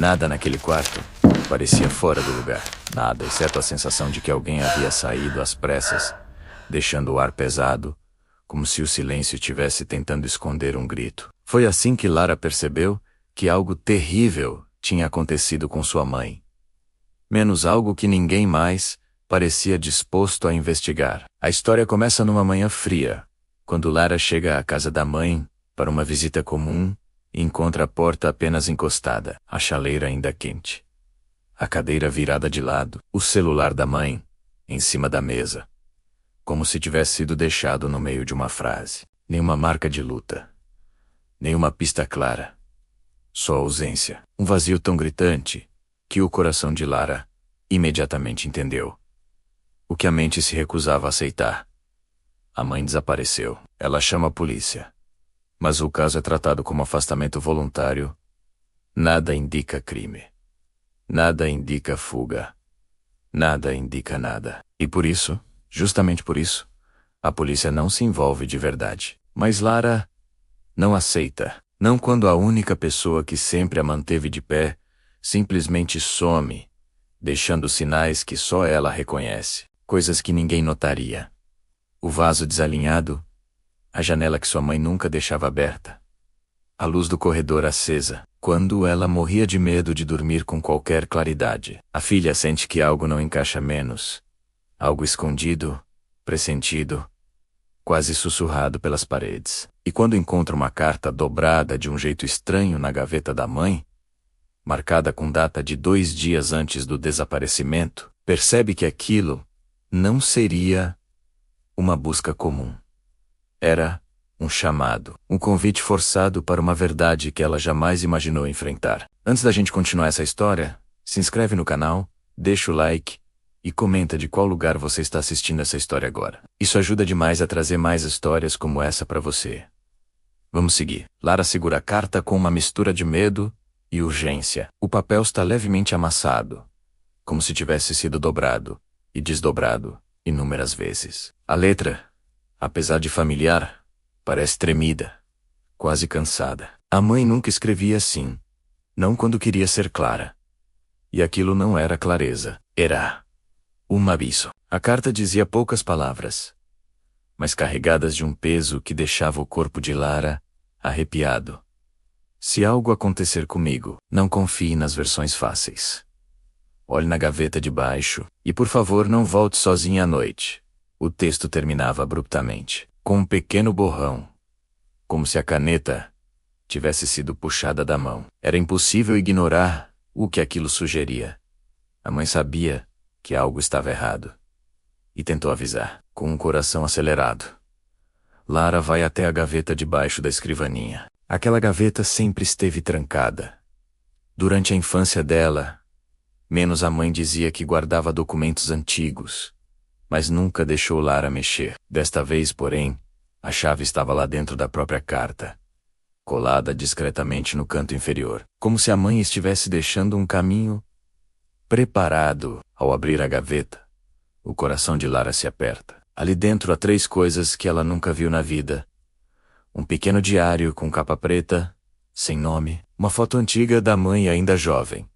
Nada naquele quarto parecia fora do lugar. Nada, exceto a sensação de que alguém havia saído às pressas, deixando o ar pesado, como se o silêncio estivesse tentando esconder um grito. Foi assim que Lara percebeu que algo terrível tinha acontecido com sua mãe. Menos algo que ninguém mais parecia disposto a investigar. A história começa numa manhã fria, quando Lara chega à casa da mãe para uma visita comum e encontra a porta apenas encostada, a chaleira ainda quente, a cadeira virada de lado, o celular da mãe em cima da mesa, como se tivesse sido deixado no meio de uma frase. Nenhuma marca de luta, nenhuma pista clara, só ausência. Um vazio tão gritante que o coração de Lara imediatamente entendeu o que a mente se recusava a aceitar. A mãe desapareceu. Ela chama a polícia, mas o caso é tratado como afastamento voluntário. Nada indica crime. Nada indica fuga. Nada indica nada. E por isso, justamente por isso, a polícia não se envolve de verdade. Mas Lara não aceita. Não quando a única pessoa que sempre a manteve de pé simplesmente some, deixando sinais que só ela reconhece. Coisas que ninguém notaria. O vaso desalinhado, a janela que sua mãe nunca deixava aberta, a luz do corredor acesa, quando ela morria de medo de dormir com qualquer claridade. A filha sente que algo não encaixa menos. Algo escondido, pressentido, quase sussurrado pelas paredes. E quando encontra uma carta dobrada de um jeito estranho na gaveta da mãe, marcada com data de 2 dias antes do desaparecimento, percebe que aquilo não seria uma busca comum. Era um chamado, um convite forçado para uma verdade que ela jamais imaginou enfrentar. Antes da gente continuar essa história, se inscreve no canal, deixa o like e comenta de qual lugar você está assistindo essa história agora. Isso ajuda demais a trazer mais histórias como essa para você. Vamos seguir. Lara segura a carta com uma mistura de medo e urgência. O papel está levemente amassado, como se tivesse sido dobrado e desdobrado inúmeras vezes. A letra, apesar de familiar, parece tremida, quase cansada. A mãe nunca escrevia assim, não quando queria ser clara. E aquilo não era clareza, era um aviso. A carta dizia poucas palavras, mas carregadas de um peso que deixava o corpo de Lara arrepiado. Se algo acontecer comigo, não confie nas versões fáceis. Olhe na gaveta de baixo, e por favor não volte sozinha à noite. O texto terminava abruptamente, com um pequeno borrão, como se a caneta tivesse sido puxada da mão. Era impossível ignorar o que aquilo sugeria. A mãe sabia que algo estava errado, e tentou avisar, com um coração acelerado. Lara vai até a gaveta debaixo da escrivaninha. Aquela gaveta sempre esteve trancada. Durante a infância dela, menos a mãe dizia que guardava documentos antigos, mas nunca deixou Lara mexer. Desta vez, porém, a chave estava lá dentro da própria carta, colada discretamente no canto inferior, como se a mãe estivesse deixando um caminho preparado. Ao abrir a gaveta, o coração de Lara se aperta. Ali dentro há 3 coisas que ela nunca viu na vida. Um pequeno diário com capa preta, sem nome, uma foto antiga da mãe ainda jovem,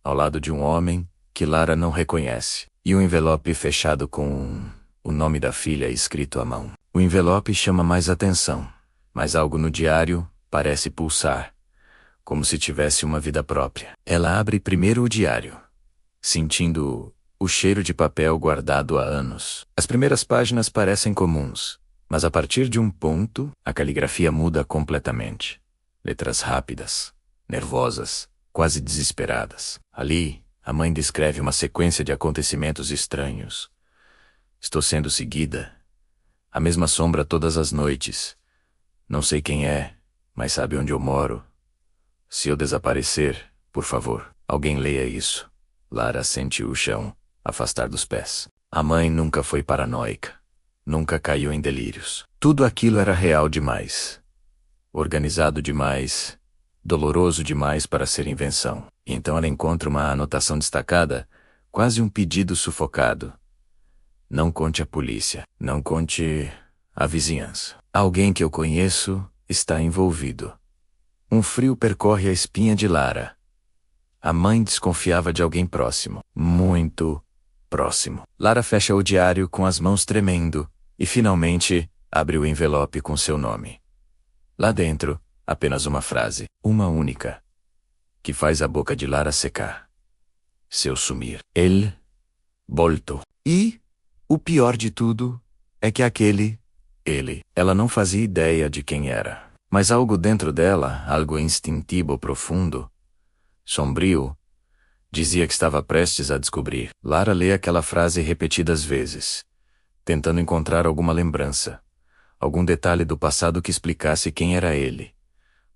ao lado de um homem que Lara não reconhece, e um envelope fechado com o nome da filha escrito à mão. O envelope chama mais atenção, mas algo no diário parece pulsar, como se tivesse uma vida própria. Ela abre primeiro o diário, sentindo o cheiro de papel guardado há anos. As primeiras páginas parecem comuns, mas a partir de um ponto, a caligrafia muda completamente. Letras rápidas, nervosas, quase desesperadas. Ali, a mãe descreve uma sequência de acontecimentos estranhos. Estou sendo seguida. A mesma sombra todas as noites. Não sei quem é, mas sabe onde eu moro. Se eu desaparecer, por favor, alguém leia isso. Lara sente o chão afastar dos pés. A mãe nunca foi paranoica. Nunca caiu em delírios. Tudo aquilo era real demais. Organizado demais. Doloroso demais para ser invenção. E então ela encontra uma anotação destacada, quase um pedido sufocado. Não conte à polícia. Não conte à vizinhança. Alguém que eu conheço está envolvido. Um frio percorre a espinha de Lara. A mãe desconfiava de alguém próximo, muito próximo. Lara fecha o diário com as mãos tremendo e, finalmente, abre o envelope com seu nome. Lá dentro, apenas uma frase, uma única, que faz a boca de Lara secar. Seu sumir. Ele voltou. E, o pior de tudo, é que ela não fazia ideia de quem era. Mas algo dentro dela, algo instintivo profundo, sombrio, dizia que estava prestes a descobrir. Lara lê aquela frase repetidas vezes, tentando encontrar alguma lembrança, algum detalhe do passado que explicasse quem era ele.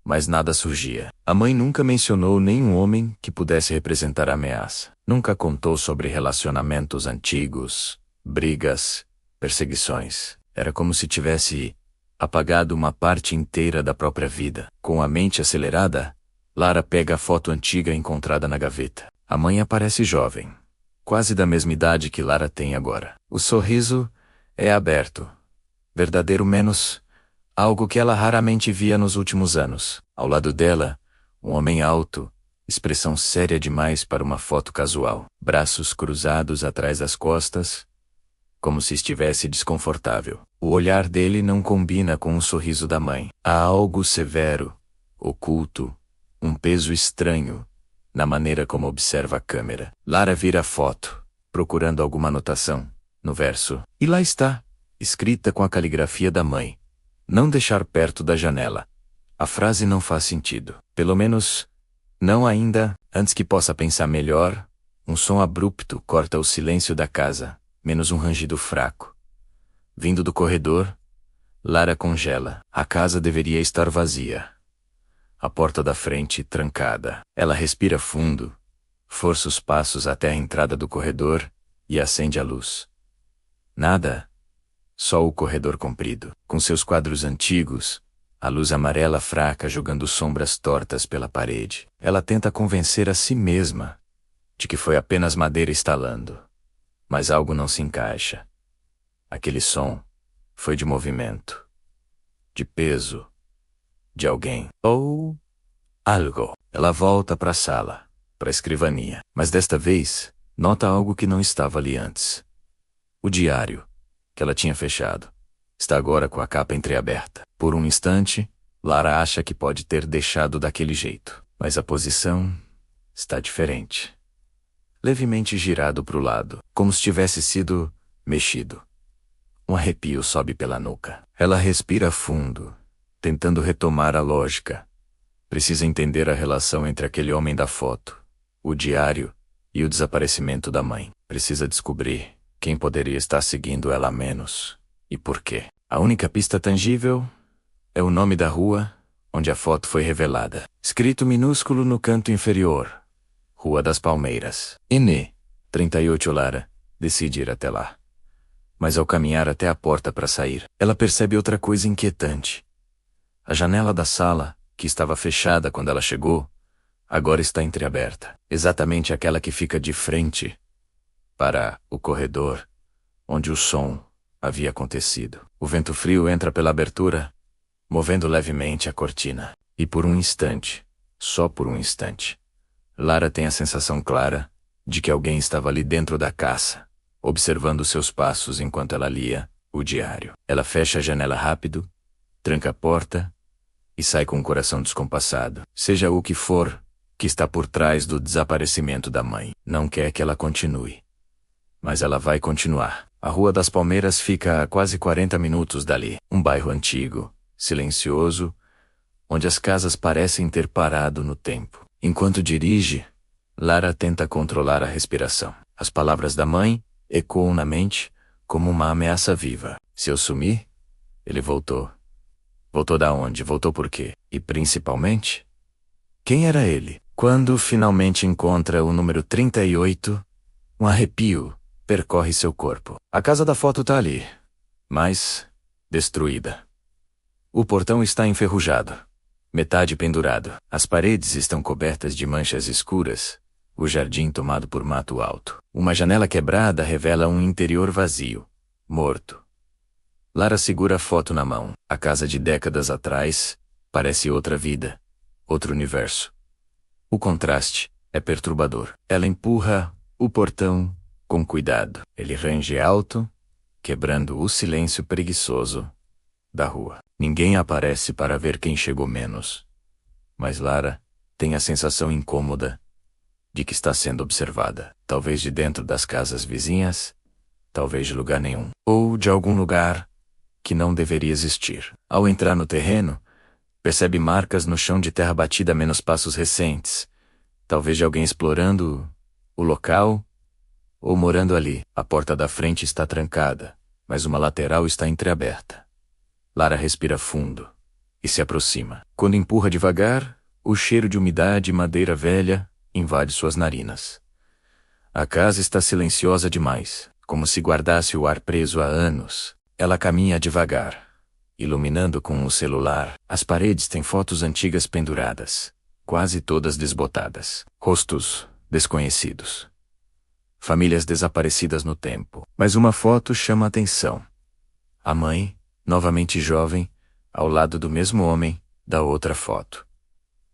Mas nada surgia. A mãe nunca mencionou nenhum homem que pudesse representar a ameaça. Nunca contou sobre relacionamentos antigos, brigas, perseguições. Era como se tivesse apagado uma parte inteira da própria vida. Com a mente acelerada, Lara pega a foto antiga encontrada na gaveta. A mãe aparece jovem, quase da mesma idade que Lara tem agora. O sorriso é aberto, verdadeiro, menos algo que ela raramente via nos últimos anos. Ao lado dela, um homem alto, expressão séria demais para uma foto casual. Braços cruzados atrás das costas, como se estivesse desconfortável. O olhar dele não combina com o sorriso da mãe. Há algo severo, oculto, um peso estranho, na maneira como observa a câmera. Lara vira a foto, procurando alguma anotação, no verso. E lá está, escrita com a caligrafia da mãe. Não deixar perto da janela. A frase não faz sentido. Pelo menos, não ainda. Antes que possa pensar melhor, um som abrupto corta o silêncio da casa, menos um rangido fraco. Vindo do corredor, Lara congela. A casa deveria estar vazia. A porta da frente trancada. Ela respira fundo, força os passos até a entrada do corredor e acende a luz. Nada. Só o corredor comprido, com seus quadros antigos, a luz amarela fraca jogando sombras tortas pela parede. Ela tenta convencer a si mesma de que foi apenas madeira estalando. Mas algo não se encaixa. Aquele som foi de movimento, de peso, de alguém. Ou algo. Ela volta para a sala, para a escrivaninha. Mas desta vez, nota algo que não estava ali antes. O diário, que ela tinha fechado, está agora com a capa entreaberta. Por um instante, Lara acha que pode ter deixado daquele jeito. Mas a posição está diferente. Levemente girado para o lado, como se tivesse sido mexido. Um arrepio sobe pela nuca. Ela respira fundo, tentando retomar a lógica. Precisa entender a relação entre aquele homem da foto, o diário e o desaparecimento da mãe. Precisa descobrir quem poderia estar seguindo ela menos e por quê. A única pista tangível é o nome da rua onde a foto foi revelada. Escrito minúsculo no canto inferior. Rua das Palmeiras. N. 38. Lara decide ir até lá. Mas ao caminhar até a porta para sair, ela percebe outra coisa inquietante. A janela da sala, que estava fechada quando ela chegou, agora está entreaberta. Exatamente aquela que fica de frente para o corredor, onde o som havia acontecido. O vento frio entra pela abertura, movendo levemente a cortina. E por um instante, só por um instante, Lara tem a sensação clara de que alguém estava ali dentro da casa, observando seus passos enquanto ela lia o diário. Ela fecha a janela rápido, tranca a porta e sai com o coração descompassado. Seja o que for que está por trás do desaparecimento da mãe, não quer que ela continue. Mas ela vai continuar. A Rua das Palmeiras fica a quase 40 minutos dali. Um bairro antigo, silencioso, onde as casas parecem ter parado no tempo. Enquanto dirige, Lara tenta controlar a respiração. As palavras da mãe ecoam na mente como uma ameaça viva. Se eu sumir, ele voltou. Voltou da onde? Voltou por quê? E principalmente, quem era ele? Quando finalmente encontra o número 38, um arrepio percorre seu corpo. A casa da foto tá ali, mas destruída. O portão está enferrujado, metade pendurado. As paredes estão cobertas de manchas escuras, o jardim tomado por mato alto. Uma janela quebrada revela um interior vazio, morto. Lara segura a foto na mão. A casa de décadas atrás parece outra vida, outro universo. O contraste É perturbador. Ela empurra o portão com cuidado. Ele range alto, quebrando o silêncio preguiçoso da rua. Ninguém aparece para ver quem chegou menos. Mas Lara tem a sensação incômoda de que está sendo observada. Talvez de dentro das casas vizinhas, talvez de lugar nenhum. Ou de algum lugar que não deveria existir. Ao entrar no terreno, percebe marcas no chão de terra batida menos passos recentes. Talvez de alguém explorando o local ou morando ali. A porta da frente está trancada, mas uma lateral está entreaberta. Lara respira fundo e se aproxima. Quando empurra devagar, o cheiro de umidade e madeira velha invade suas narinas. A casa está silenciosa demais, como se guardasse o ar preso há anos. Ela caminha devagar, iluminando com o celular. As paredes têm fotos antigas penduradas, quase todas desbotadas. Rostos desconhecidos. Famílias desaparecidas no tempo. Mas uma foto chama a atenção. A mãe, novamente jovem, ao lado do mesmo homem da outra foto.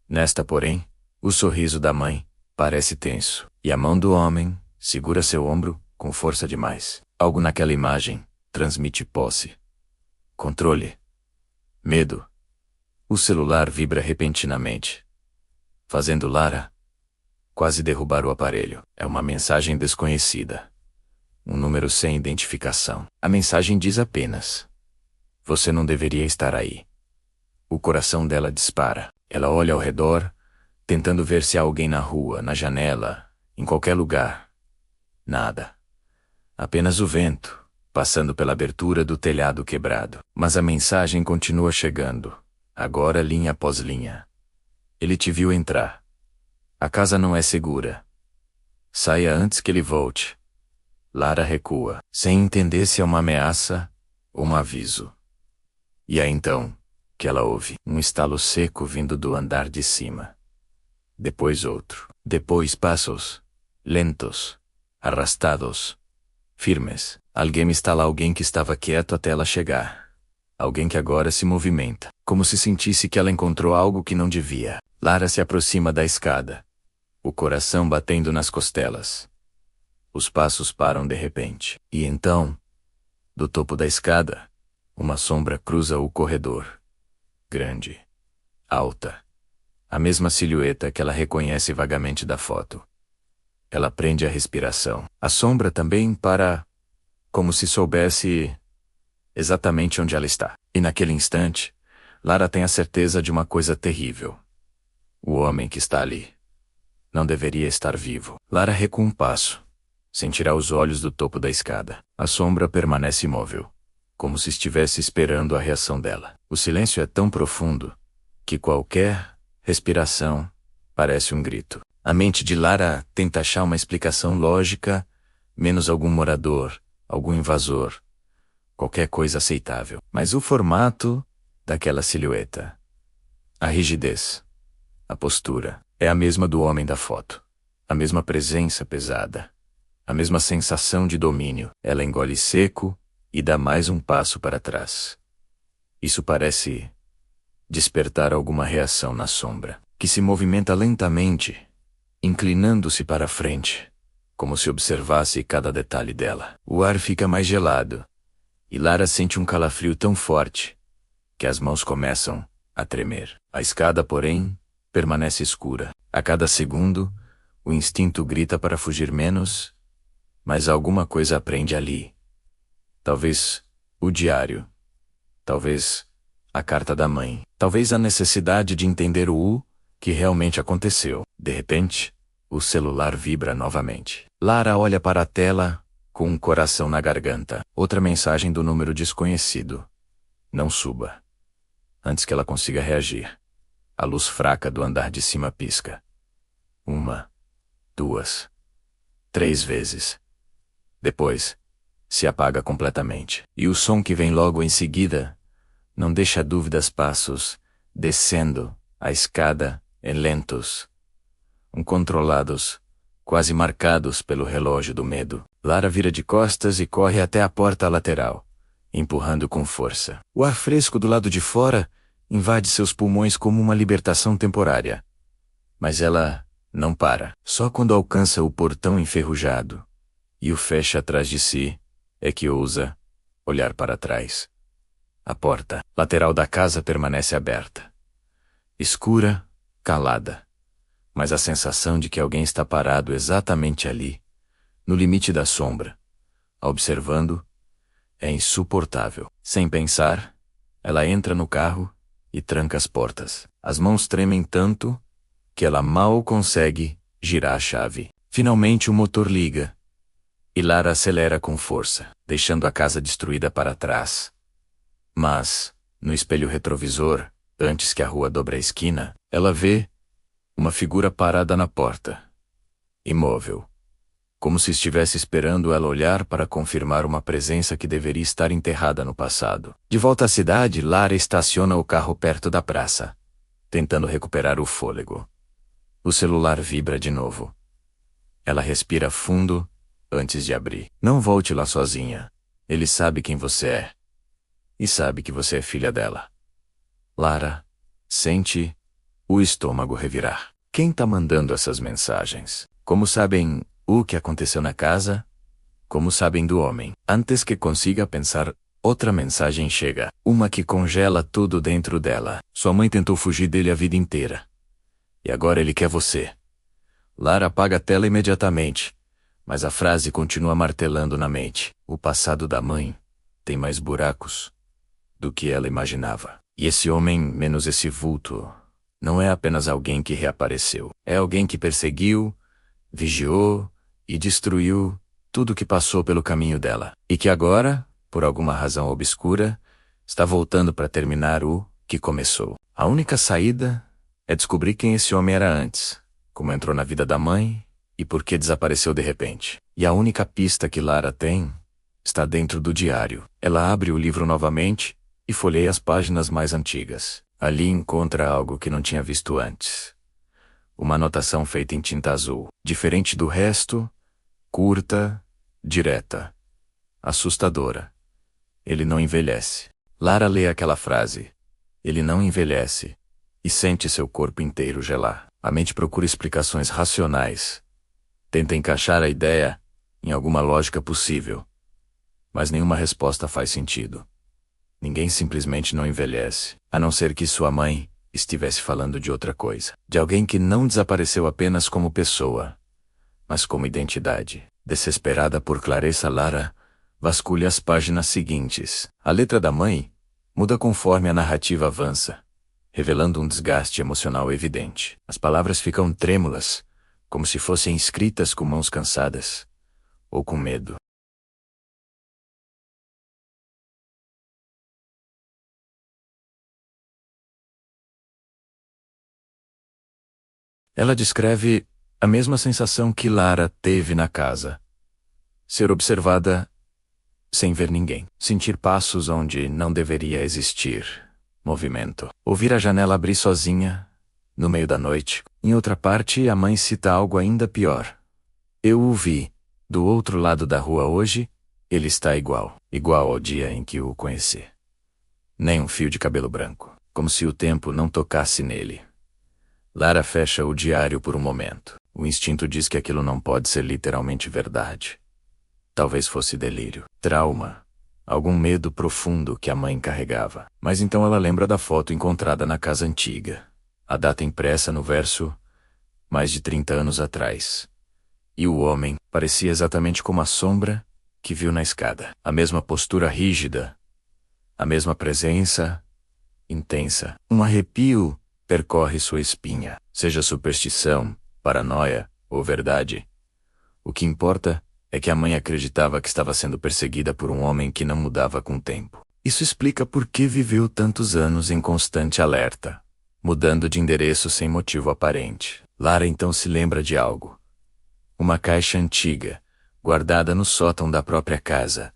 Nesta, porém, o sorriso da mãe parece tenso, e a mão do homem segura seu ombro com força demais. Algo naquela imagem transmite posse, controle, medo. O celular vibra repentinamente, fazendo Lara quase derrubar o aparelho. É uma mensagem desconhecida. Um número sem identificação. A mensagem diz apenas: "Você não deveria estar aí." O coração dela dispara. Ela olha ao redor, tentando ver se há alguém na rua, na janela, em qualquer lugar. Nada. Apenas o vento, passando pela abertura do telhado quebrado. Mas a mensagem continua chegando, agora linha após linha. "Ele te viu entrar. A casa não é segura. Saia antes que ele volte." Lara recua, sem entender se é uma ameaça ou um aviso. E é então que ela ouve um estalo seco vindo do andar de cima. Depois outro. Depois passos, lentos, arrastados, firmes. Alguém estala alguém que estava quieto até ela chegar. Alguém que agora se movimenta, como se sentisse que ela encontrou algo que não devia. Lara se aproxima da escada, o coração batendo nas costelas. Os passos param de repente. E então, do topo da escada, uma sombra cruza o corredor. Grande, alta, a mesma silhueta que ela reconhece vagamente da foto. Ela prende a respiração. A sombra também para, como se soubesse exatamente onde ela está. E naquele instante, Lara tem a certeza de uma coisa terrível. O homem que está ali não deveria estar vivo. Lara recua um passo, sem tirar os olhos do topo da escada. A sombra permanece imóvel, como se estivesse esperando a reação dela. O silêncio é tão profundo que qualquer respiração parece um grito. A mente de Lara tenta achar uma explicação lógica, menos algum morador, algum invasor, qualquer coisa aceitável. Mas o formato daquela silhueta, a rigidez, a postura, é a mesma do homem da foto. A mesma presença pesada, a mesma sensação de domínio. Ela engole seco e dá mais um passo para trás. Isso parece despertar alguma reação na sombra, que se movimenta lentamente, inclinando-se para a frente, como se observasse cada detalhe dela. O ar fica mais gelado, e Lara sente um calafrio tão forte que as mãos começam a tremer. A escada, porém, permanece escura. A cada segundo, o instinto grita para fugir menos, mas alguma coisa aprende ali. Talvez o diário. Talvez a carta da mãe. Talvez a necessidade de entender o que realmente aconteceu. De repente, o celular vibra novamente. Lara olha para a tela, com um coração na garganta. Outra mensagem do número desconhecido. Não suba. Antes que ela consiga reagir, a luz fraca do andar de cima pisca. 1, 2, 3 vezes. Depois, se apaga completamente. E o som que vem logo em seguida não deixa dúvidas. Passos descendo a escada lentos, controlados, quase marcados pelo relógio do medo. Lara vira de costas e corre até a porta lateral, empurrando com força. O ar fresco do lado de fora invade seus pulmões como uma libertação temporária. Mas ela Não para. Só quando alcança o portão enferrujado e o fecha atrás de si, é que ousa olhar para trás. A porta lateral da casa permanece aberta. Escura, calada. Mas a sensação de que alguém está parado exatamente ali, no limite da sombra, observando, é insuportável. Sem pensar, ela entra no carro e tranca as portas. As mãos tremem tanto que ela mal consegue girar a chave. Finalmente o motor liga e Lara acelera com força, deixando a casa destruída para trás. Mas, no espelho retrovisor, antes que a rua dobre a esquina, ela vê uma figura parada na porta, imóvel, como se estivesse esperando ela olhar para confirmar uma presença que deveria estar enterrada no passado. De volta à cidade, Lara estaciona o carro perto da praça, tentando recuperar o fôlego. O celular vibra de novo. Ela respira fundo antes de abrir. Não volte lá sozinha. Ele sabe quem você é. E sabe que você é filha dela. Lara sente o estômago revirar. Quem tá mandando essas mensagens? Como sabem o que aconteceu na casa? Como sabem do homem? Antes que consiga pensar, outra mensagem chega. Uma que congela tudo dentro dela. Sua mãe tentou fugir dele a vida inteira. E agora ele quer você. Lara apaga a tela imediatamente, mas a frase continua martelando na mente. O passado da mãe tem mais buracos do que ela imaginava. E esse homem, menos esse vulto, não é apenas alguém que reapareceu. É alguém que perseguiu, vigiou e destruiu tudo que passou pelo caminho dela. E que agora, por alguma razão obscura, está voltando para terminar o que começou. A única saída é descobrir quem esse homem era antes, como entrou na vida da mãe e por que desapareceu de repente. E a única pista que Lara tem está dentro do diário. Ela abre o livro novamente e folheia as páginas mais antigas. Ali encontra algo que não tinha visto antes. Uma anotação feita em tinta azul. Diferente do resto, curta, direta, assustadora. Ele não envelhece. Lara lê aquela frase. Ele não envelhece. E sente seu corpo inteiro gelar. A mente procura explicações racionais. Tenta encaixar a ideia em alguma lógica possível. Mas nenhuma resposta faz sentido. Ninguém simplesmente não envelhece, a não ser que sua mãe estivesse falando de outra coisa. De alguém que não desapareceu apenas como pessoa, mas como identidade. Desesperada por clareza, Lara vasculha as páginas seguintes. A letra da mãe muda conforme a narrativa avança, revelando um desgaste emocional evidente. As palavras ficam trêmulas, como se fossem escritas com mãos cansadas, ou com medo. Ela descreve a mesma sensação que Lara teve na casa. Ser observada sem ver ninguém. Sentir passos onde não deveria existir movimento. Ouvir a janela abrir sozinha, no meio da noite. Em outra parte, a mãe cita algo ainda pior. Eu o vi, do outro lado da rua hoje, ele está igual ao dia em que o conheci. Nem um fio de cabelo branco, como se o tempo não tocasse nele. Lara fecha o diário por um momento. O instinto diz que aquilo não pode ser literalmente verdade. Talvez fosse delírio, trauma, algum medo profundo que a mãe carregava. Mas então ela lembra da foto encontrada na casa antiga. A data impressa no verso, mais de 30 anos atrás. E o homem parecia exatamente como a sombra que viu na escada. A mesma postura rígida, a mesma presença intensa. Um arrepio percorre sua espinha. Seja superstição, paranoia ou verdade. O que importa é que a mãe acreditava que estava sendo perseguida por um homem que não mudava com o tempo. Isso explica por que viveu tantos anos em constante alerta, mudando de endereço sem motivo aparente. Lara então se lembra de algo. Uma caixa antiga, guardada no sótão da própria casa,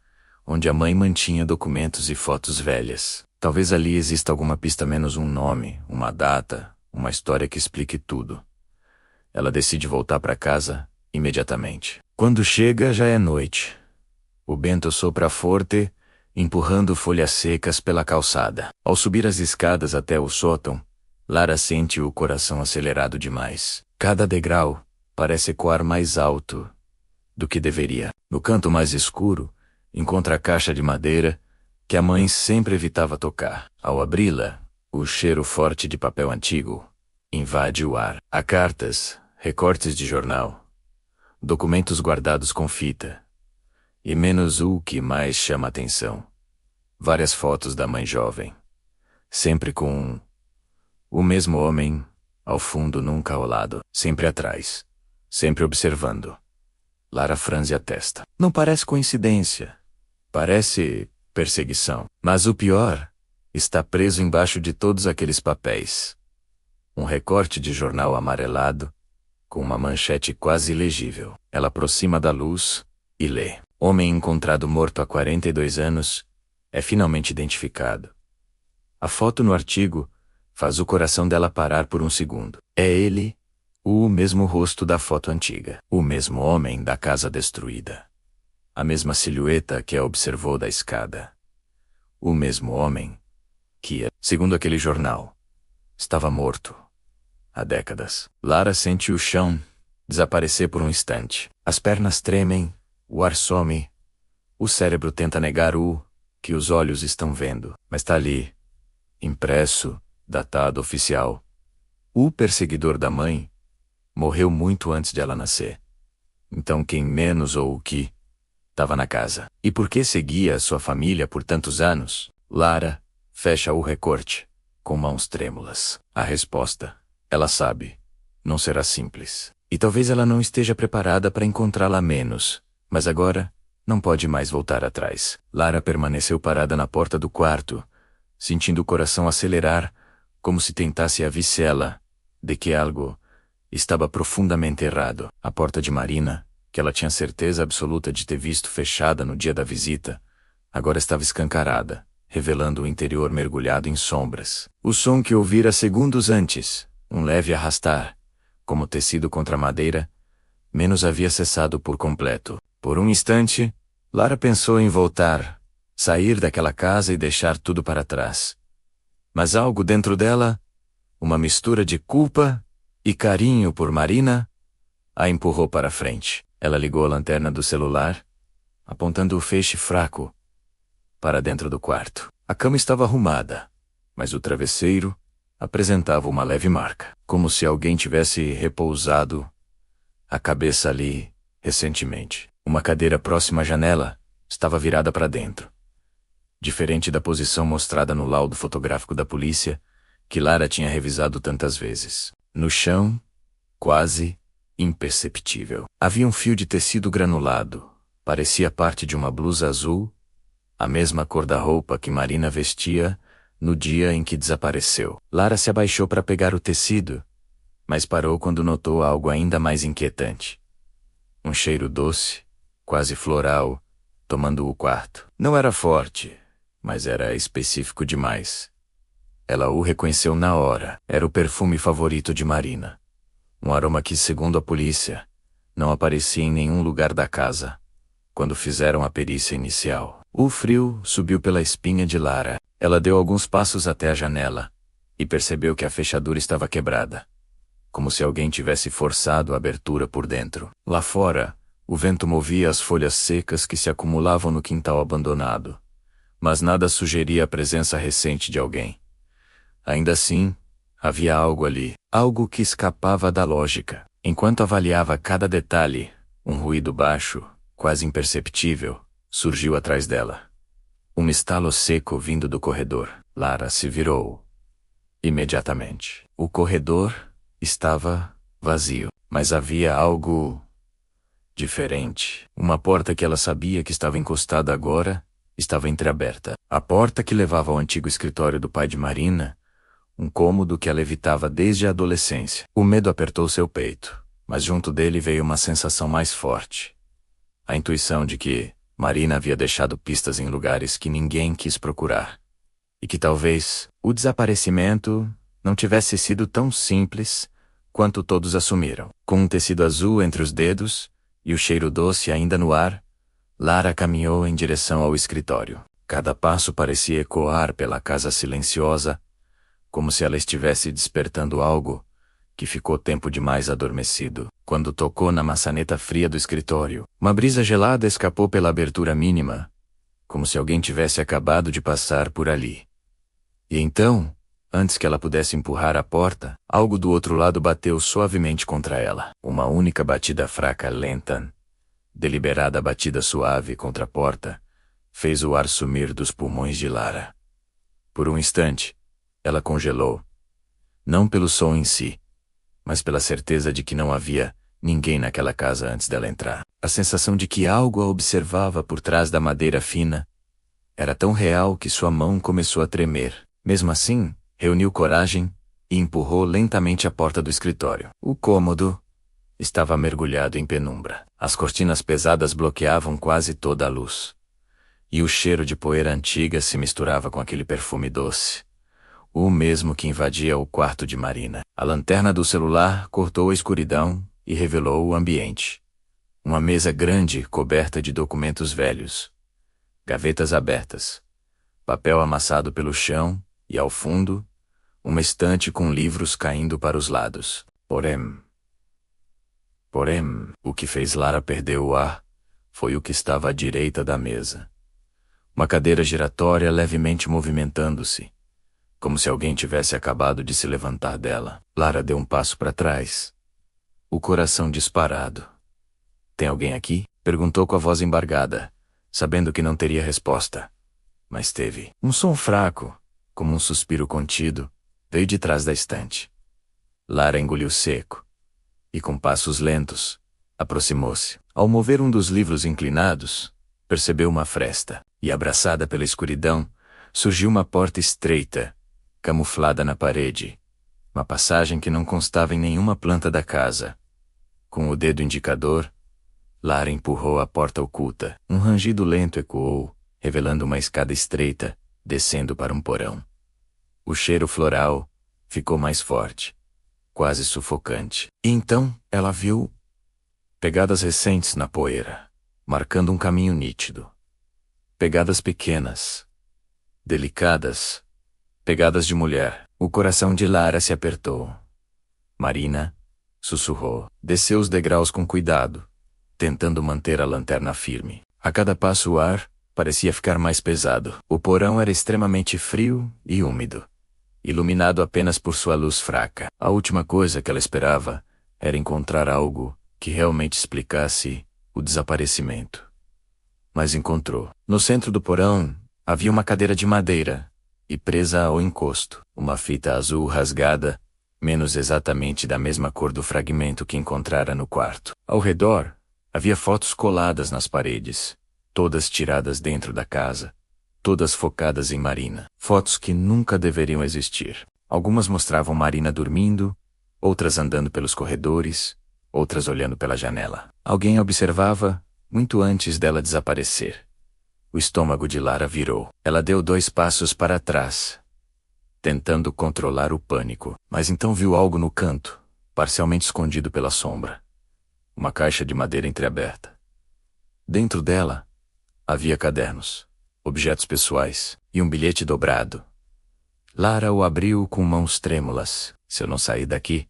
onde a mãe mantinha documentos e fotos velhas. Talvez ali exista alguma pista menos um nome, uma data, uma história que explique tudo. Ela decide voltar para casa imediatamente. Quando chega, já é noite. O vento sopra forte, empurrando folhas secas pela calçada. Ao subir as escadas até o sótão, Lara sente o coração acelerado demais. Cada degrau parece ecoar mais alto do que deveria. No canto mais escuro, encontra a caixa de madeira que a mãe sempre evitava tocar. Ao abri-la, o cheiro forte de papel antigo invade o ar. Há cartas, recortes de jornal, documentos guardados com fita. E menos o que mais chama a atenção: várias fotos da mãe jovem, sempre com o mesmo homem ao fundo, nunca ao lado, sempre atrás, sempre observando. Lara franze a testa. Não parece coincidência. Parece perseguição. Mas o pior está preso embaixo de todos aqueles papéis. Um recorte de jornal amarelado, com uma manchete quase ilegível. Ela aproxima da luz e lê: homem encontrado morto há 42 anos, é finalmente identificado. A foto no artigo faz o coração dela parar por um segundo. É ele, o mesmo rosto da foto antiga. O mesmo homem da casa destruída. A mesma silhueta que a observou da escada. O mesmo homem que, segundo aquele jornal, estava morto há décadas. Lara sente o chão desaparecer por um instante. As pernas tremem, o ar some, o cérebro tenta negar o que os olhos estão vendo. Mas está ali, impresso, datado oficial. O perseguidor da mãe morreu muito antes de ela nascer. Então quem menos ou o que estava na casa? E por que seguia a sua família por tantos anos? Lara fecha o recorte, com mãos trêmulas. A resposta, ela sabe, não será simples. E talvez ela não esteja preparada para encontrá-la menos, mas agora não pode mais voltar atrás. Lara permaneceu parada na porta do quarto, sentindo o coração acelerar, como se tentasse avisá-la de que algo estava profundamente errado. A porta de Marina, que ela tinha certeza absoluta de ter visto fechada no dia da visita, agora estava escancarada, revelando o interior mergulhado em sombras. O som que ouvira segundos antes, um leve arrastar, como tecido contra a madeira, menos havia cessado por completo. Por um instante, Lara pensou em voltar, sair daquela casa e deixar tudo para trás. Mas algo dentro dela, uma mistura de culpa e carinho por Marina, a empurrou para frente. Ela ligou a lanterna do celular, apontando o feixe fraco para dentro do quarto. A cama estava arrumada, mas o travesseiro apresentava uma leve marca, como se alguém tivesse repousado a cabeça ali recentemente. Uma cadeira próxima à janela estava virada para dentro, diferente da posição mostrada no laudo fotográfico da polícia, que Lara tinha revisado tantas vezes. No chão, quase imperceptível, havia um fio de tecido granulado. Parecia parte de uma blusa azul, a mesma cor da roupa que Marina vestia no dia em que desapareceu. Lara se abaixou para pegar o tecido, mas parou quando notou algo ainda mais inquietante. Um cheiro doce, quase floral, tomando o quarto. Não era forte, mas era específico demais. Ela o reconheceu na hora. Era o perfume favorito de Marina. Um aroma que, segundo a polícia, não aparecia em nenhum lugar da casa quando fizeram a perícia inicial. O frio subiu pela espinha de Lara. Ela deu alguns passos até a janela e percebeu que a fechadura estava quebrada, como se alguém tivesse forçado a abertura por dentro. Lá fora, o vento movia as folhas secas que se acumulavam no quintal abandonado, mas nada sugeria a presença recente de alguém. Ainda assim, havia algo ali, algo que escapava da lógica. Enquanto avaliava cada detalhe, um ruído baixo, quase imperceptível, surgiu atrás dela. Um estalo seco vindo do corredor. Lara se virou. Imediatamente. O corredor estava vazio, mas havia algo diferente. Uma porta que ela sabia que estava encostada agora estava entreaberta. A porta que levava ao antigo escritório do pai de Marina, um cômodo que ela evitava desde a adolescência. O medo apertou seu peito, mas junto dele veio uma sensação mais forte. A intuição de que Marina havia deixado pistas em lugares que ninguém quis procurar. E que talvez o desaparecimento não tivesse sido tão simples quanto todos assumiram. Com um tecido azul entre os dedos e o cheiro doce ainda no ar, Lara caminhou em direção ao escritório. Cada passo parecia ecoar pela casa silenciosa, como se ela estivesse despertando algo que ficou tempo demais adormecido. Quando tocou na maçaneta fria do escritório, uma brisa gelada escapou pela abertura mínima, como se alguém tivesse acabado de passar por ali. E então, antes que ela pudesse empurrar a porta, algo do outro lado bateu suavemente contra ela. Uma única batida fraca, lenta, deliberada batida suave contra a porta, fez o ar sumir dos pulmões de Lara. Por um instante, ela congelou. Não pelo som em si, mas pela certeza de que não havia ninguém naquela casa antes dela entrar. A sensação de que algo a observava por trás da madeira fina era tão real que sua mão começou a tremer. Mesmo assim, reuniu coragem e empurrou lentamente a porta do escritório. O cômodo estava mergulhado em penumbra. As cortinas pesadas bloqueavam quase toda a luz. E o cheiro de poeira antiga se misturava com aquele perfume doce, o mesmo que invadia o quarto de Marina. A lanterna do celular cortou a escuridão e revelou o ambiente. Uma mesa grande coberta de documentos velhos, gavetas abertas, papel amassado pelo chão e, ao fundo, uma estante com livros caindo para os lados. Porém, o que fez Lara perder o ar foi o que estava à direita da mesa. Uma cadeira giratória levemente movimentando-se, como se alguém tivesse acabado de se levantar dela. Lara deu um passo para trás, o coração disparado. "Tem alguém aqui?" perguntou com a voz embargada, sabendo que não teria resposta. Mas teve. Um som fraco, como um suspiro contido, veio de trás da estante. Lara engoliu seco e, com passos lentos, aproximou-se. Ao mover um dos livros inclinados, percebeu uma fresta, e, abraçada pela escuridão, surgiu uma porta estreita, camuflada na parede, uma passagem que não constava em nenhuma planta da casa. Com o dedo indicador, Lara empurrou a porta oculta. Um rangido lento ecoou, revelando uma escada estreita, descendo para um porão. O cheiro floral ficou mais forte, quase sufocante. E então ela viu pegadas recentes na poeira, marcando um caminho nítido. Pegadas pequenas, delicadas, pegadas de mulher. O coração de Lara se apertou. "Marina", sussurrou. Desceu os degraus com cuidado, tentando manter a lanterna firme. A cada passo o ar parecia ficar mais pesado. O porão era extremamente frio e úmido, iluminado apenas por sua luz fraca. A última coisa que ela esperava era encontrar algo que realmente explicasse o desaparecimento. Mas encontrou. No centro do porão havia uma cadeira de madeira, e presa ao encosto, uma fita azul rasgada, menos exatamente da mesma cor do fragmento que encontrara no quarto. Ao redor, havia fotos coladas nas paredes, todas tiradas dentro da casa, todas focadas em Marina. Fotos que nunca deveriam existir. Algumas mostravam Marina dormindo, outras andando pelos corredores, outras olhando pela janela. Alguém a observava muito antes dela desaparecer. O estômago de Lara virou. Ela deu 2 passos para trás, tentando controlar o pânico. Mas então viu algo no canto, parcialmente escondido pela sombra. Uma caixa de madeira entreaberta. Dentro dela, havia cadernos, objetos pessoais e um bilhete dobrado. Lara o abriu com mãos trêmulas. "Se eu não sair daqui,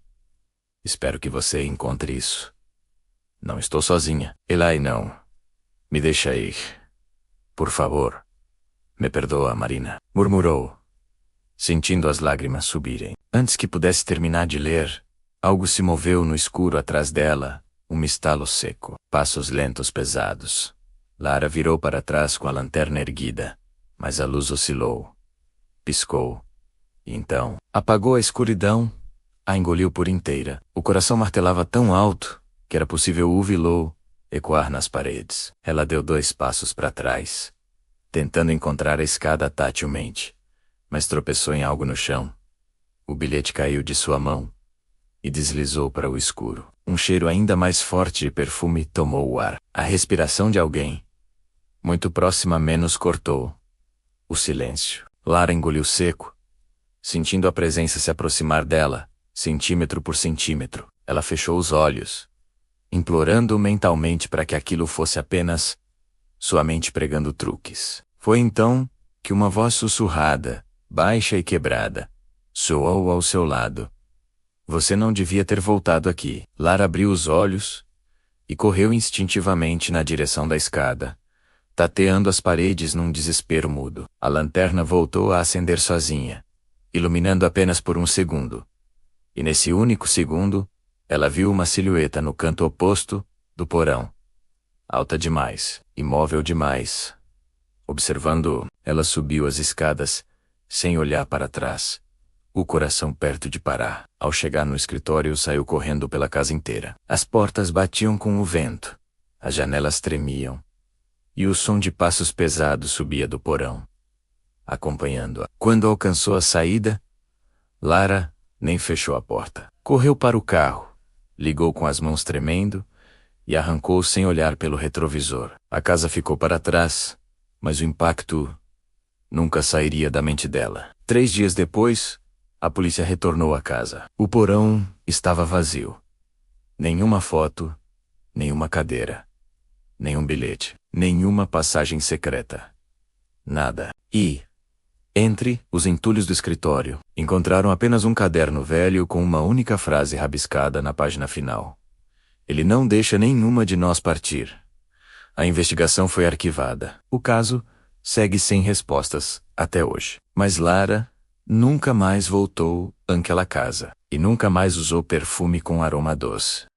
espero que você encontre isso. Não estou sozinha. Eli, não. Me deixa ir. Por favor. Me perdoa, Marina", murmurou, sentindo as lágrimas subirem. Antes que pudesse terminar de ler, algo se moveu no escuro atrás dela, um estalo seco. Passos lentos pesados. Lara virou para trás com a lanterna erguida, mas a luz oscilou, piscou, e então apagou a escuridão, a engoliu por inteira. O coração martelava tão alto que era possível ouvi-lo ecoar nas paredes. Ela deu 2 passos para trás, tentando encontrar a escada tatilmente, mas tropeçou em algo no chão. O bilhete caiu de sua mão e deslizou para o escuro. Um cheiro ainda mais forte de perfume tomou o ar. A respiração de alguém muito próxima menos cortou o silêncio. Lara engoliu seco, sentindo a presença se aproximar dela, centímetro por centímetro. Ela fechou os olhos, implorando mentalmente para que aquilo fosse apenas sua mente pregando truques. Foi então que uma voz sussurrada, baixa e quebrada, Soou ao seu lado. Você não devia ter voltado aqui. Lara abriu os olhos e correu instintivamente na direção da escada, tateando as paredes num desespero mudo. A lanterna voltou a acender sozinha, iluminando apenas por um segundo. E nesse único segundo, ela viu uma silhueta no canto oposto do porão. Alta demais, imóvel demais. Observando-o, ela subiu as escadas, sem olhar para trás, o coração perto de parar. Ao chegar no escritório, saiu correndo pela casa inteira. As portas batiam com o vento, as janelas tremiam, e o som de passos pesados subia do porão, acompanhando-a. Quando alcançou a saída, Lara nem fechou a porta. Correu para o carro, ligou com as mãos tremendo e arrancou sem olhar pelo retrovisor. A casa ficou para trás, mas o impacto nunca sairia da mente dela. 3 dias depois, a polícia retornou à casa. O porão estava vazio. Nenhuma foto, nenhuma cadeira, nenhum bilhete, nenhuma passagem secreta. Nada. E, entre os entulhos do escritório, encontraram apenas um caderno velho com uma única frase rabiscada na página final. Ele não deixa nenhuma de nós partir. A investigação foi arquivada. O caso segue sem respostas até hoje. Mas Lara nunca mais voltou àquela casa e nunca mais usou perfume com aroma doce.